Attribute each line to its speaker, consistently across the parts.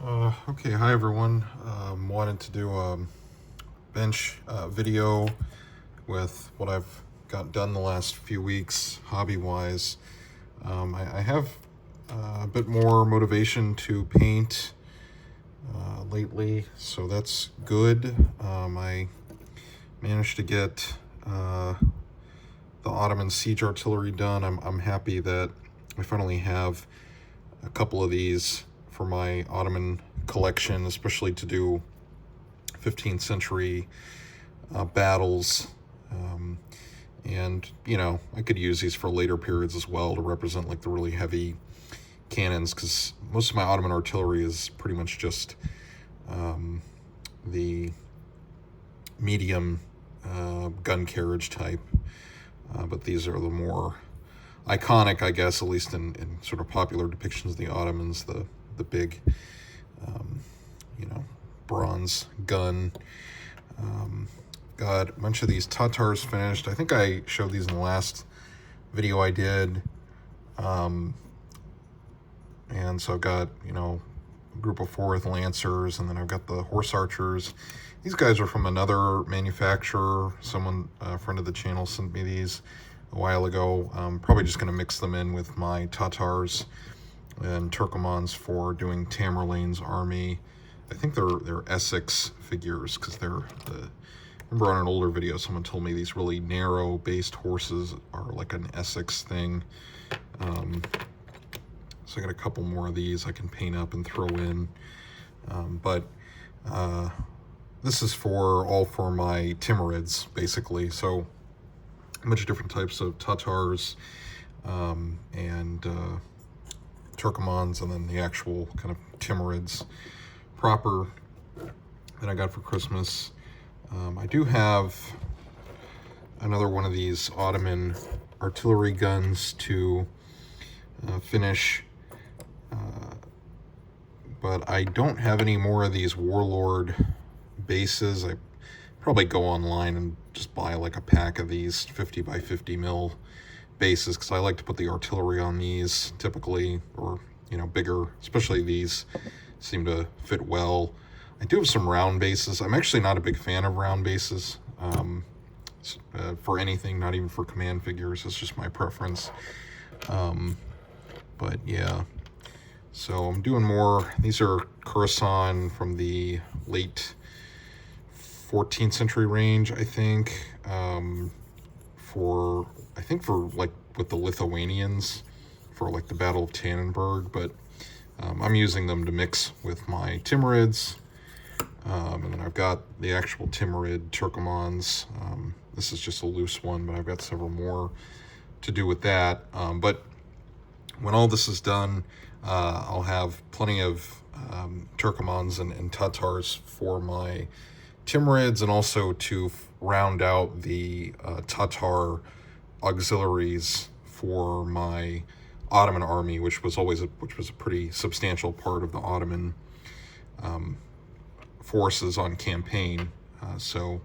Speaker 1: Okay, hi everyone. Wanted to do a bench video with what I've got done the last few weeks, hobby-wise. I have a bit more motivation to paint lately, so that's good. I managed to get the Ottoman siege artillery done. I'm happy that I finally have a couple of these for my Ottoman collection, especially to do 15th century battles. And, I could use these for later periods as well to represent like the really heavy cannons, because most of my Ottoman artillery is pretty much just the medium gun carriage type. But these are the more iconic, I guess, at least in sort of popular depictions of the Ottomans, the big, bronze gun. Got a bunch of these Tatars finished. I think I showed these in the last video I did. And so I've got, a group of 4th Lancers, and then I've got the Horse Archers. These guys are from another manufacturer. Someone, a friend of the channel, sent me these a while ago. I'm probably just going to mix them in with my Tatars and Turkomans for doing Tamerlane's army. I think they're Essex figures, because remember on an older video someone told me these really narrow based horses are like an Essex thing. So I got a couple more of these I can paint up and throw in. But this is all for my Timurids, basically. So a bunch of different types of Tatars and Turkomans, and then the actual kind of Timurids proper that I got for Christmas. I do have another one of these Ottoman artillery guns to finish, but I don't have any more of these Warlord bases. I probably go online and just buy like a pack of these 50 by 50 mil bases, because I like to put the artillery on these typically, or bigger, especially these seem to fit well. I do have some round bases. I'm actually not a big fan of round bases for anything, not even for command figures. It's just my preference. But yeah, so I'm doing more. These are Khorasan from the late 14th century range, I think, for like with the Lithuanians for like the Battle of Tannenberg, but I'm using them to mix with my Timurids. And then I've got the actual Timurid Turkomans. This is just a loose one, but I've got several more to do with that. But when all this is done, I'll have plenty of Turkomans and Tatars for my Timurids, and also to round out the Tatar auxiliaries for my Ottoman army, which was a pretty substantial part of the Ottoman forces on campaign. So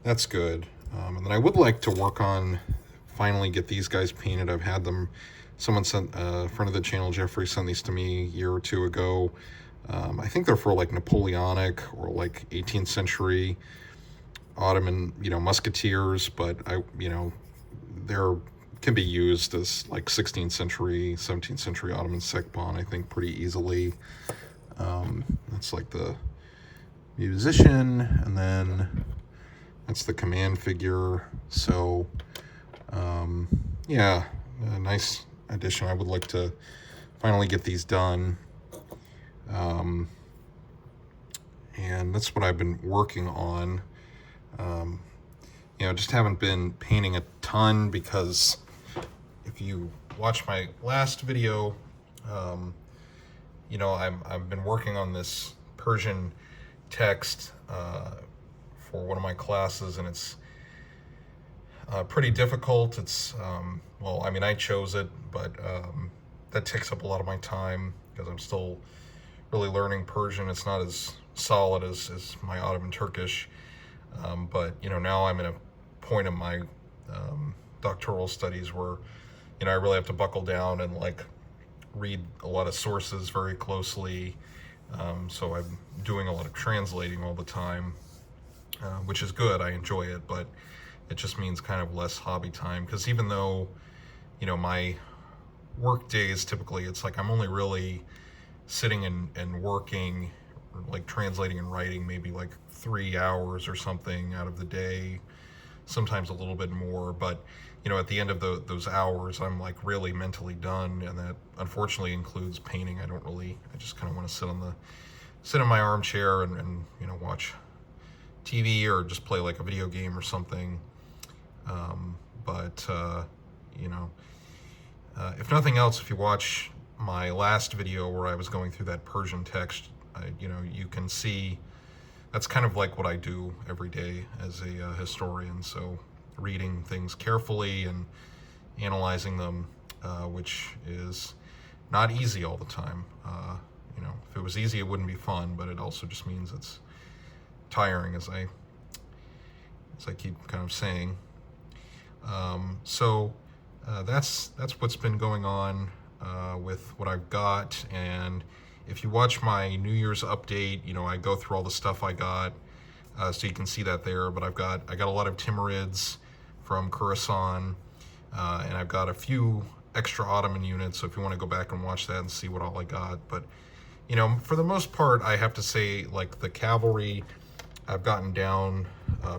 Speaker 1: that's good. And then I would like to work on finally get these guys painted. I've had them. Someone sent, a friend of the channel, Jeffrey, sent these to me a year or two ago. I think they're for like Napoleonic or like 18th century Ottoman, musketeers, but they're can be used as like 16th century, 17th century Ottoman sekban, I think, pretty easily. That's like the musician, and then that's the command figure. So yeah, a nice addition. I would like to finally get these done. And that's what I've been working on. Just haven't been painting a ton, because if you watch my last video, I've been working on this Persian text for one of my classes, and it's pretty difficult. It's I chose it, but that takes up a lot of my time, because I'm still really learning Persian. It's not as solid as my Ottoman Turkish, but now I'm in a point in my doctoral studies where I really have to buckle down and like read a lot of sources very closely, So I'm doing a lot of translating all the time, which is good. I enjoy it, but it just means kind of less hobby time, because even though, my work days, typically it's like I'm only really sitting and working, like translating and writing, maybe like 3 hours or something out of the day, sometimes a little bit more. But at the end of those hours, I'm like really mentally done, and that unfortunately includes painting. I just kind of want to sit in my armchair and watch TV or just play like a video game or something. But if nothing else, if you watch my last video where I was going through that Persian text, you can see that's kind of like what I do every day as a historian. So reading things carefully and analyzing them, which is not easy all the time. If it was easy, it wouldn't be fun, but it also just means it's tiring, as I keep kind of saying. So that's what's been going on with what I've got. And if you watch my New Year's update, I go through all the stuff I got, so you can see that there. But I got a lot of Timurids from Khorasan, and I've got a few extra Ottoman units. So if you want to go back and watch that and see what all I got, but for the most part, I have to say, like, the cavalry, I've gotten down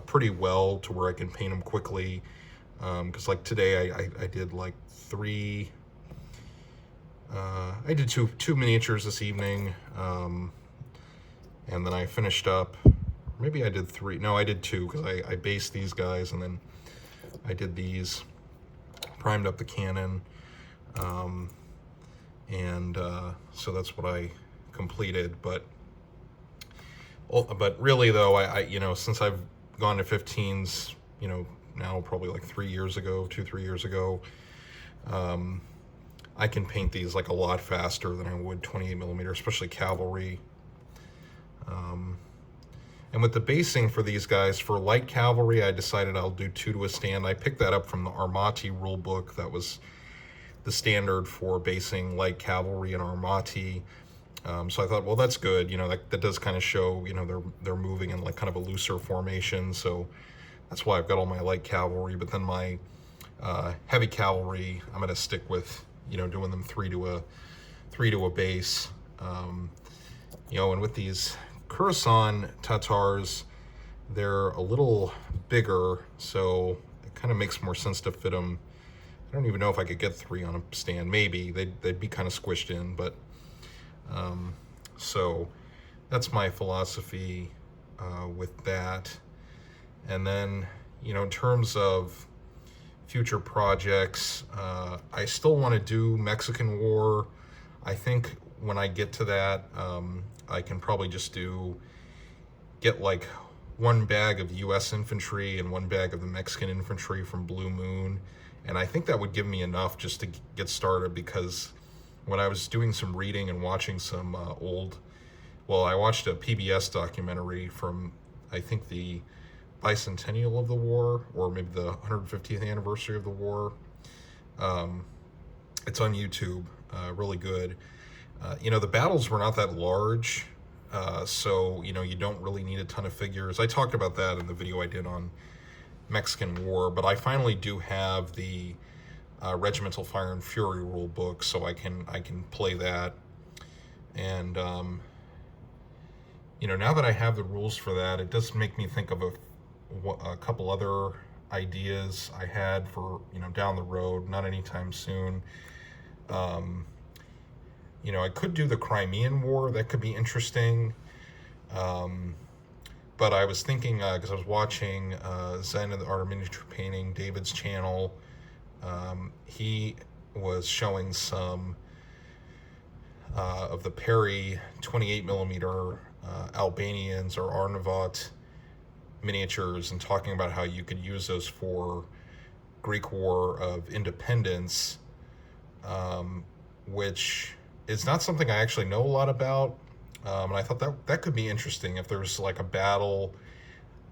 Speaker 1: pretty well to where I can paint them quickly. Because like today, I did like I did two miniatures this evening, and then I finished up. Maybe I did three. No, I did two, because I based these guys, and then I did these, primed up the cannon, and so that's what I completed. But really though, I since I've gone to 15s, now probably like 3 years ago, 2-3 years ago, I can paint these like a lot faster than I would 28mm, especially cavalry. And with the basing for these guys, for light cavalry, I decided I'll do 2 to a stand. I picked that up from the Armati rule book. That was the standard for basing light cavalry and Armati. So I thought, well, that's good. That does kind of show, they're moving in like kind of a looser formation. So that's why I've got all my light cavalry. But then my heavy cavalry, I'm going to stick with, doing them 3 to a base. And with these Khorasan Tatars, they're a little bigger, so it kind of makes more sense to fit them. I don't even know if I could get 3 on a stand. Maybe they'd be kind of squished in, but so that's my philosophy with that. And then, in terms of future projects, I still want to do Mexican War. I think when I get to that, I can probably just get like 1 bag of US infantry and 1 bag of the Mexican infantry from Blue Moon. And I think that would give me enough just to get started, because when I was doing some reading and watching some I watched a PBS documentary from, I think, the bicentennial of the war, or maybe the 150th anniversary of the war. It's on YouTube, really good. The battles were not that large, so you don't really need a ton of figures. I talked about that in the video I did on Mexican War, but I finally do have the Regimental Fire and Fury rule book, so I can play that. And now that I have the rules for that, it does make me think of a couple other ideas I had for down the road, not anytime soon. I could do the Crimean War. That could be interesting. But I was thinking, because I was watching Zen of the Art of Miniature Painting, David's channel. He was showing some of the Perry 28mm Albanians or Arnavat miniatures, and talking about how you could use those for Greek War of Independence, which is not something I actually know a lot about. And I thought that could be interesting if there's like a battle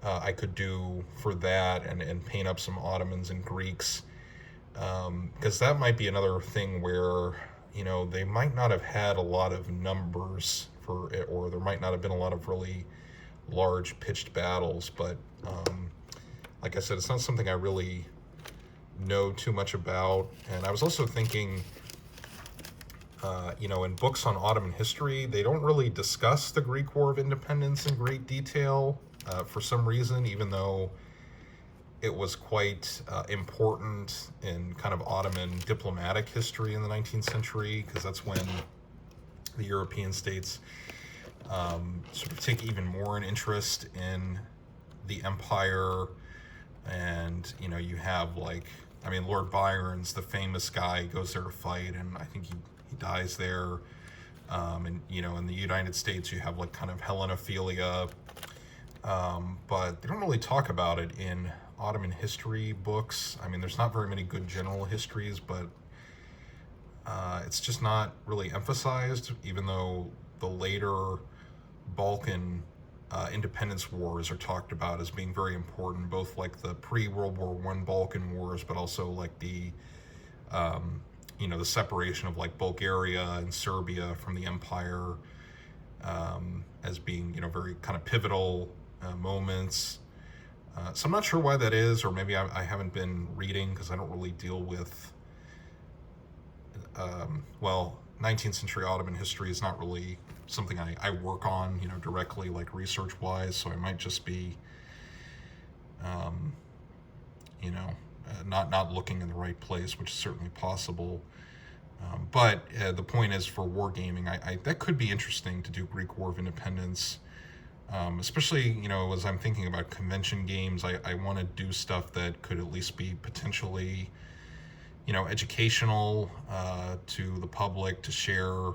Speaker 1: I could do for that, and paint up some Ottomans and Greeks, because that might be another thing where they might not have had a lot of numbers for it, or there might not have been a lot of really large pitched battles. But like I said, it's not something I really know too much about. And I was also thinking, in books on Ottoman history, they don't really discuss the Greek War of Independence in great detail for some reason, even though it was quite important in kind of Ottoman diplomatic history in the 19th century, because that's when the European states sort of take even more an interest in the empire. And, you have Lord Byron's the famous guy, goes there to fight, and I think he dies there. And, in the United States, you have kind of Hellenophilia, but they don't really talk about it in Ottoman history books. There's not very many good general histories, but it's just not really emphasized, even though the later Balkan independence wars are talked about as being very important, both the pre-World War I Balkan wars, but also the the separation of Bulgaria and Serbia from the empire as being very kind of pivotal moments. So I'm not sure why that is, or maybe I haven't been reading because I don't really deal with 19th century Ottoman history is not really something I work on, directly, research-wise, so I might just be, not looking in the right place, which is certainly possible. But the point is, for wargaming, that could be interesting to do Greek War of Independence, especially, as I'm thinking about convention games. I want to do stuff that could at least be potentially, educational to the public, to share,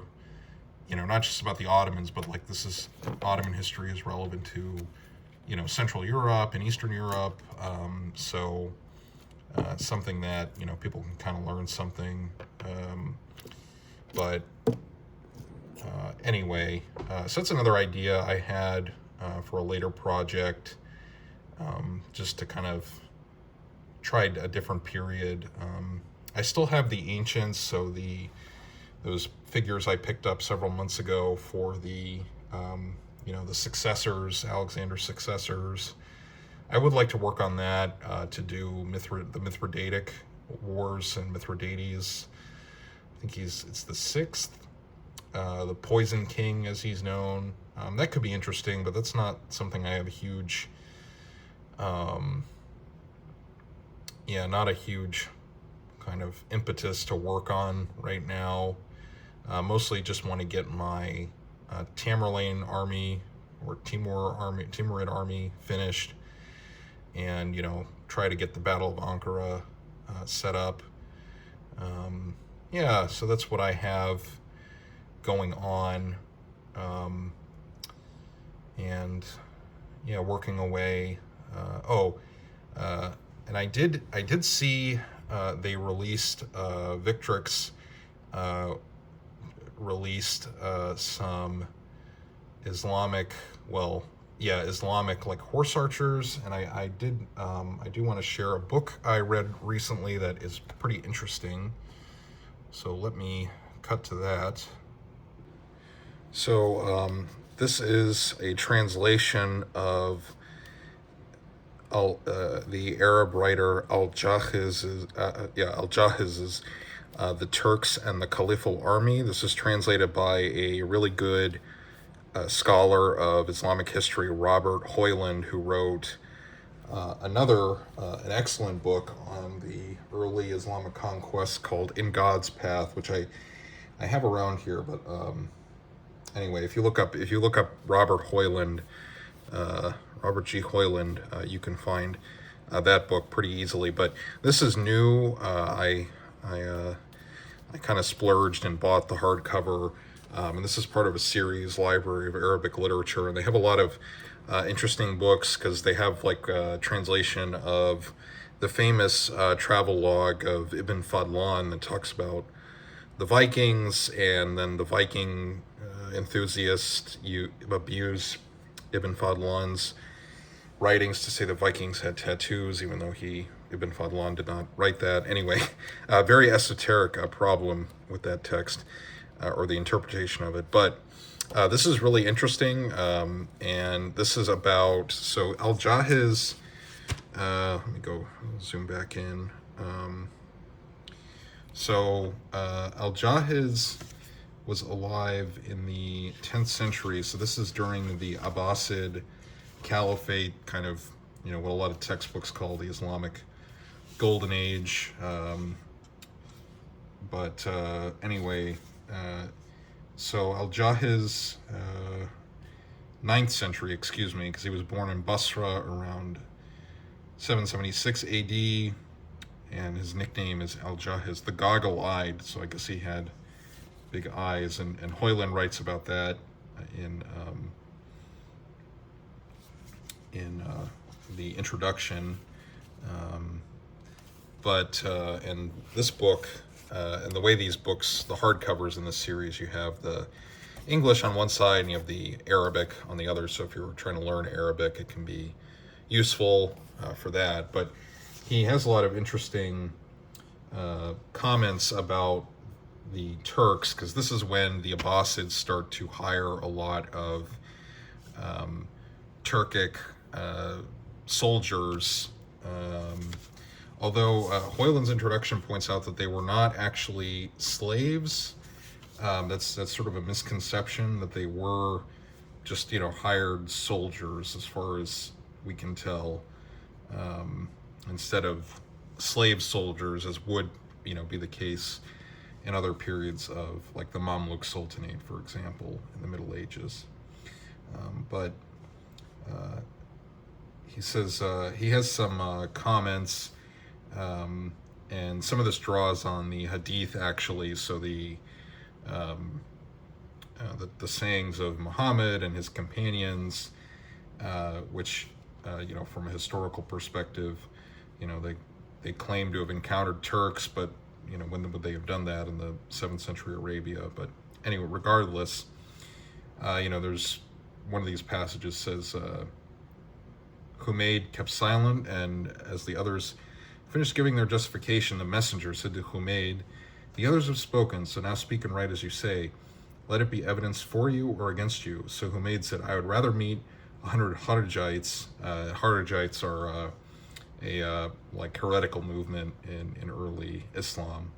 Speaker 1: not just about the Ottomans, but this is Ottoman history is relevant to, Central Europe and Eastern Europe. So something that, people can kind of learn something. Anyway, so that's another idea I had for a later project, just to kind of try a different period. I still have the ancients, so those figures I picked up several months ago for the the successors, Alexander's successors. I would like to work on that to do the Mithridatic Wars and Mithridates. I think it's the 6th, the Poison King, as he's known. That could be interesting, but that's not something I have a huge, not a huge kind of impetus to work on right now. Mostly just want to get my Tamerlane army, or Timurid army finished, and try to get the Battle of Ankara set up. So that's what I have going on, and working away. And I did see they released Victrix released some Islamic horse archers, and I do want to share a book I read recently that is pretty interesting. So let me cut to that. So this is a translation of the Arab writer Al-Jahiz's The Turks and the Caliphal Army. This is translated by a really good scholar of Islamic history, Robert Hoyland, who wrote an excellent book on the early Islamic conquests called In God's Path, which I have around here. But anyway, if you look up Robert Hoyland, Robert G. Hoyland, you can find that book pretty easily. But this is new. I kind of splurged and bought the hardcover, and this is part of a series, Library of Arabic Literature, and they have a lot of interesting books, because they have a translation of the famous travel log of Ibn Fadlan that talks about the Vikings, and then the Viking enthusiasts abuse Ibn Fadlan's writings to say the Vikings had tattoos, even though Ibn Fadlan did not write that. Anyway, very esoteric problem with that text. or the interpretation of it. But this is really interesting, and this is about, so Al-Jahiz, let me go zoom back in. Al-Jahiz was alive in the 10th century, so this is during the Abbasid Caliphate, kind of, what a lot of textbooks call the Islamic Golden Age. Anyway, so Al-Jahiz, 9th century, excuse me, because he was born in Basra around 776 AD, and his nickname is Al-Jahiz, the goggle-eyed, so I guess he had big eyes, and Hoyland writes about that in the introduction. In this book, and the way these books, the hardcovers in this series, you have the English on one side and you have the Arabic on the other, so if you're trying to learn Arabic, it can be useful for that. But he has a lot of interesting comments about the Turks, because this is when the Abbasids start to hire a lot of Turkic soldiers, although Hoyland's introduction points out that they were not actually slaves. That's sort of a misconception, that they were just hired soldiers, as far as we can tell, instead of slave soldiers, as would be the case in other periods of, like, the Mamluk Sultanate, for example, in the Middle Ages. He says he has some comments, and some of this draws on the Hadith, actually. So the sayings of Muhammad and his companions, which from a historical perspective, they claim to have encountered Turks, but when would they have done that? In the 7th century Arabia. But anyway, regardless, there's one of these passages says, Humayd kept silent, and as the others finished giving their justification, the messenger said to Humayd, "The others have spoken, so now speak and write as you say. Let it be evidence for you or against you." So Humayd said, "I would rather meet 100 Kharijites." Kharijites are a heretical movement in early Islam.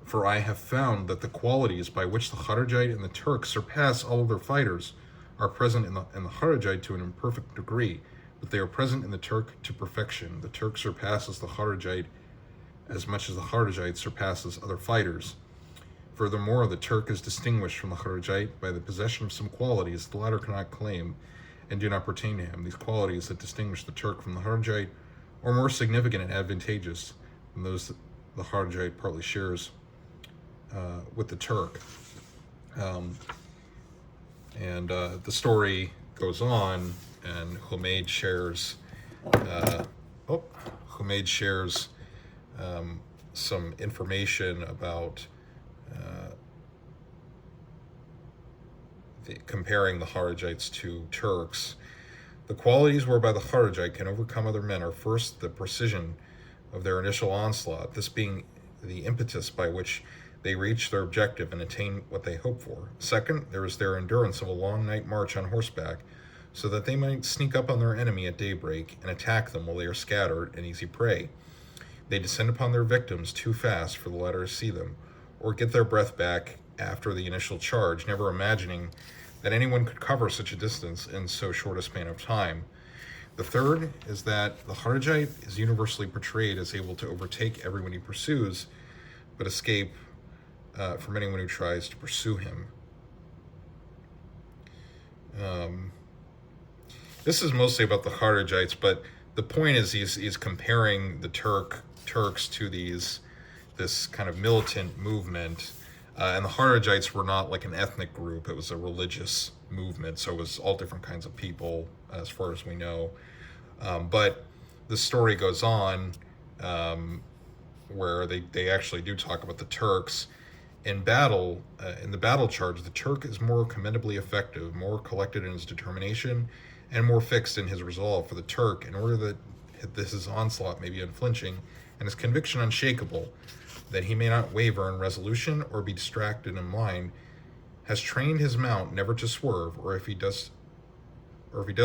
Speaker 1: "For I have found that the qualities by which the Kharijite and the Turks surpass all other fighters are present in the Kharijite to an imperfect degree, but they are present in the Turk to perfection. The Turk surpasses the Kharijite as much as the Kharijite surpasses other fighters. Furthermore, the Turk is distinguished from the Kharijite by the possession of some qualities the latter cannot claim and do not pertain to him. These qualities that distinguish the Turk from the Kharijite are more significant and advantageous than those that the Kharijite partly shares with the Turk." The story goes on, and Humayd shares some information about comparing the Kharijites to Turks. "The qualities whereby the Kharijite can overcome other men are, first, the precision of their initial onslaught, this being the impetus by which they reach their objective and attain what they hope for. Second, there is their endurance of a long night march on horseback, so that they might sneak up on their enemy at daybreak and attack them while they are scattered and easy prey. They descend upon their victims too fast for the latter to see them, or get their breath back after the initial charge, never imagining that anyone could cover such a distance in so short a span of time. The third is that the Kharijite is universally portrayed as able to overtake everyone he pursues, but escape from anyone who tries to pursue him." This is mostly about the Kharijites, but the point is he's comparing the Turks to this kind of militant movement, and the Kharijites were not like an ethnic group; it was a religious movement, so it was all different kinds of people, as far as we know. But the story goes on, where they actually do talk about the Turks. In battle, in the battle charge, the Turk is more commendably effective, more collected in his determination, and more fixed in his resolve. For the Turk, in order that his onslaught may be unflinching, and his conviction unshakable, that he may not waver in resolution or be distracted in mind, has trained his mount never to swerve, or if he does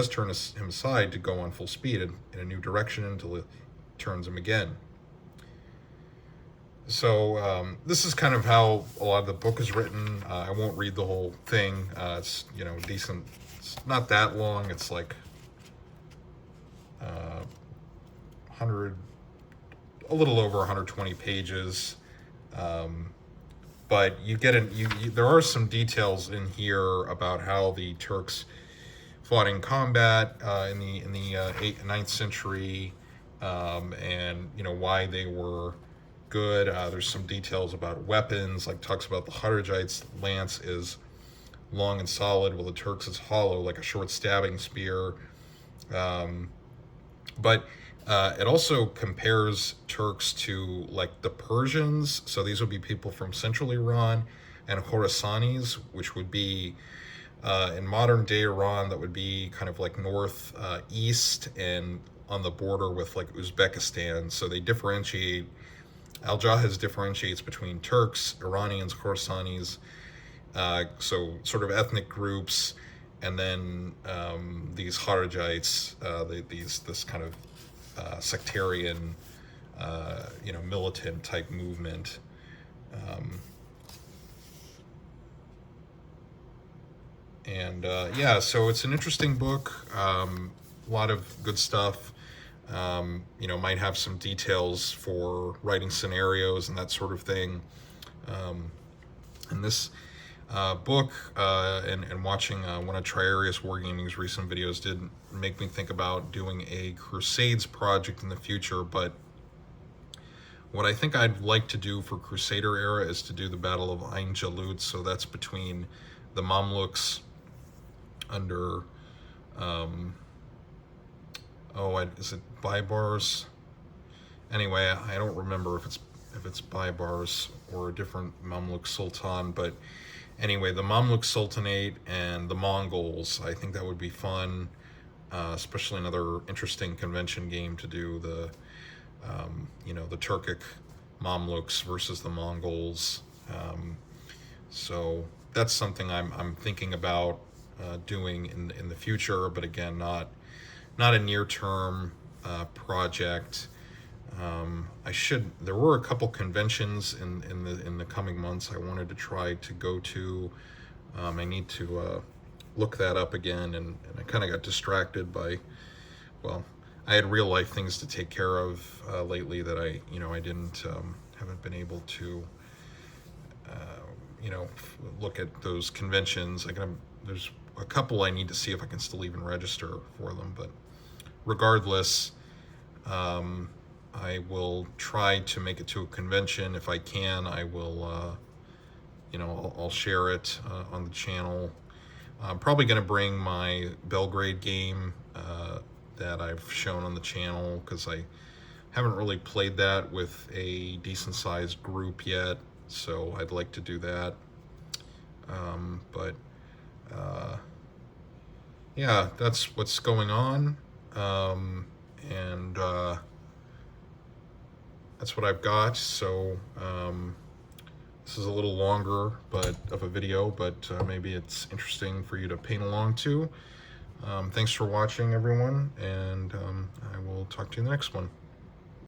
Speaker 1: turn him aside, to go on full speed in a new direction until it turns him again. So this is kind of how a lot of the book is written. I won't read the whole thing. It's decent. It's not that long. It's like 100, a little over 120 pages. But you get there are some details in here about how the Turks fought in combat in the 8th and 9th century, and why they were good. There's some details about weapons, like talks about the Hoyland's lance is long and solid, while the Turks is hollow, like a short stabbing spear. But it also compares Turks to like the Persians. So these would be people from central Iran, and Khorasanis, which would be in modern day Iran, that would be kind of like north east and on the border with like Uzbekistan. So they differentiate. Al-Jahiz differentiates between Turks, Iranians, Khorasanis, so sort of ethnic groups, and then these Kharijites, this kind of sectarian, militant type movement. So it's an interesting book. A lot of good stuff. Might have some details for writing scenarios and that sort of thing. And this book and watching one of Triarius Wargaming's recent videos did make me think about doing a Crusades project in the future. But what I think I'd like to do for Crusader era is to do the Battle of Ain Jalut. So that's between the Mamluks under is it Baibars? Anyway, I don't remember if it's Baibars or a different Mamluk Sultan, but anyway, the Mamluk Sultanate and the Mongols. I think that would be fun, especially another interesting convention game to do, the Turkic Mamluks versus the Mongols. So that's something I'm thinking about doing in the future, but again, not a near-term project. There were a couple conventions in the coming months I wanted to try to go to. I need to look that up again, and I kind of got distracted by, I had real life things to take care of lately that I haven't been able to look at those conventions. There's a couple I need to see if I can still even register for them, but regardless, I will try to make it to a convention. If I can, I will, I'll share it on the channel. I'm probably going to bring my Belgrade game that I've shown on the channel, because I haven't really played that with a decent sized group yet, so I'd like to do that. That's what's going on. That's what I've got. So this is a little longer of a video, but maybe it's interesting for you to paint along to. Thanks for watching, everyone, and I will talk to you in the next one.